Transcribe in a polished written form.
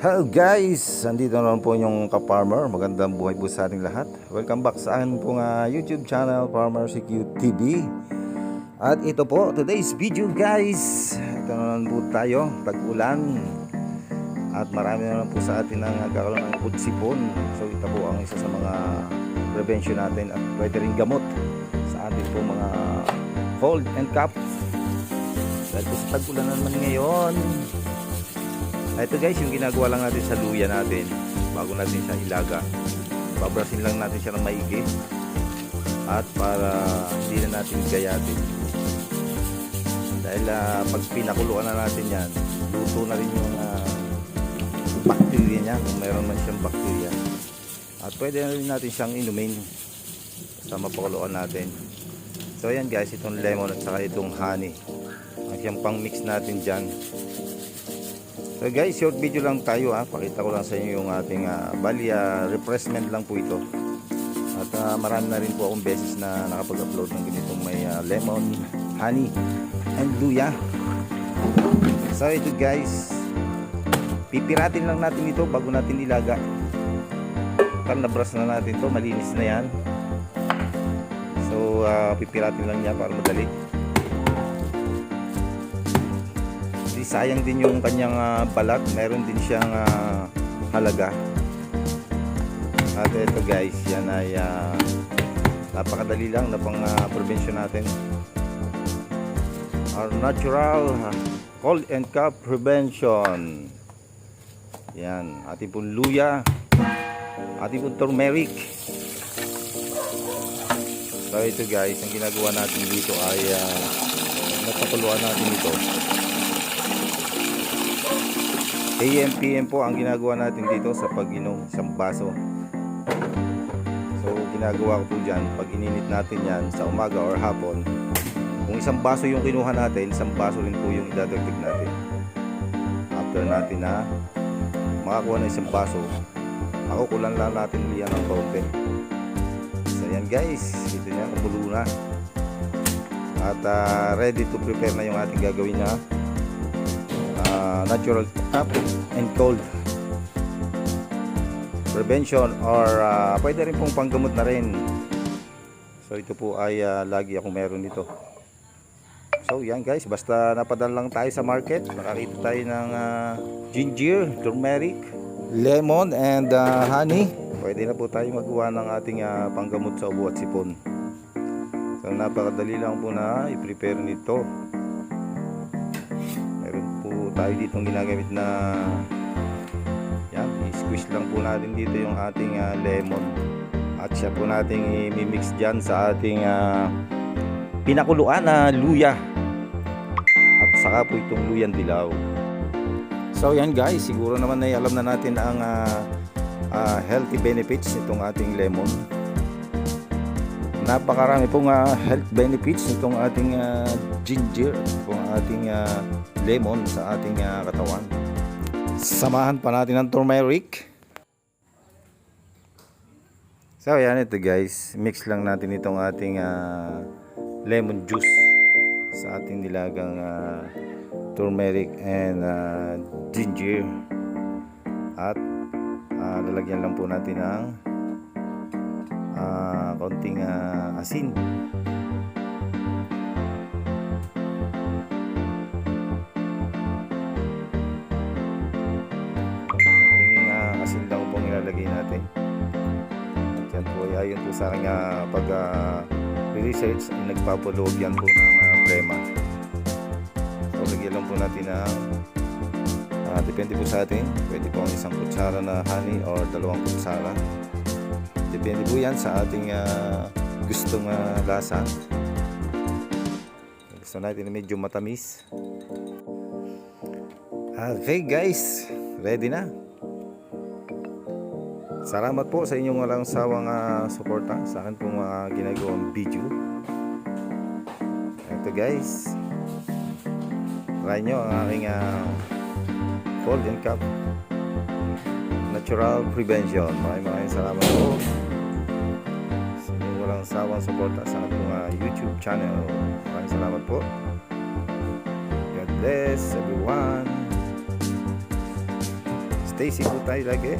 Hello guys! Andito naman po yung ka-farmer. Magandang buhay po sa ating lahat. Welcome back sa akin pong YouTube channel, Farmer CQ TV. At ito po, today's video guys. Ito naman po tayo, tag-ulan. At marami naman po sa atin ang nagkakaroon ng udsipon. So ito po ang isa sa mga prevention natin at pwede rin gamot sa ating po mga cold and cough. Dahil po sa tag-ulan naman ngayon. Ito guys, yung ginagawa lang natin sa luya natin bago natin siya ilaga. Babrasin lang natin siya ng maigi at para hindi na natin gayatin. Dahil pag pinakuluan na natin yan, luto na rin yung bacteria niya, kung mayroon man siyang bacteria. At pwede na rin natin siyang inumin sa mapakuluan natin. So ayan guys, itong lemon at saka itong honey ang siyang pang mix natin dyan. So guys, short video lang tayo pakita ko lang sa inyo yung ating refreshment lang po ito. At marami na rin po akong beses na nakapag-upload ng ganitong may lemon, honey, and luya. So ito guys, pipiratin lang natin ito bago natin ilaga. Nabras na natin to, malinis na yan. So pipiratin lang niya para madali. Sayang din yung kanyang balat, meron din siyang halaga. At ito guys, yan ay napakadali lang na pang prevention natin. Our natural cold and cough prevention. Yan, ating pong luya, ating pong turmeric. So ito guys, ang ginagawa natin dito ay napakuluan natin ito. AM, PM po ang ginagawa natin dito sa pag-inom isang baso. So ginagawa ko po dyan, pag ininit natin yan sa umaga or hapon, kung isang baso yung kinuha natin, isang baso rin po yung idadagdag natin. After natin na makakuha na isang baso, makukulan lang natin liyan ng kaunti. So yan guys, ito na, kumulo na. At ready to prepare na yung ating gagawin na natural cough and cold prevention or pwede rin pong panggamot na rin. So ito po ay lagi akong meron nito. So yan guys, basta napadala lang tayo sa market, nakakita tayo ng ginger, turmeric, lemon and honey, pwede na po tayo magawa ng ating panggamot sa ubo at sipon. So napakadali lang po na i-prepare nito. Tayo dito ang ginagamit na yan, i-squeeze lang po natin dito yung ating lemon at siya po nating i-mix dyan sa ating pinakuluan na luya at saka po itong luyan dilaw. So yan guys, siguro naman ay alam na natin ang healthy benefits nitong ating lemon. Napakarami pong health benefits nitong ating ginger at itong ating lemon sa ating katawan. Samahan pa natin ng turmeric. So yan ito guys, mix lang natin itong ating lemon juice sa ating nilagang turmeric and ginger. At lalagyan lang po natin ng konting asin. Asin lang pong ilalagay natin. At yan po ay ayon po sa aking pag-research ay nagpapaloob yan po ng plema. So lagyan lang po natin ng depende po sa atin, pwede po ang isang kutsara na honey or 2 kutsara. Depende po yan sa ating gustong lasa. Gusto natin medyo matamis. Okay guys, ready na. Salamat po sa inyong walang sawang suporta sa akin pong ginagawang video. Ito guys, try nyo ang aking cold and cough natural prevention. Maraming salamat po sa inyong walang sawang suporta sa akin pong YouTube channel. Maraming salamat po. God bless everyone. Stay safe po tayo lagi.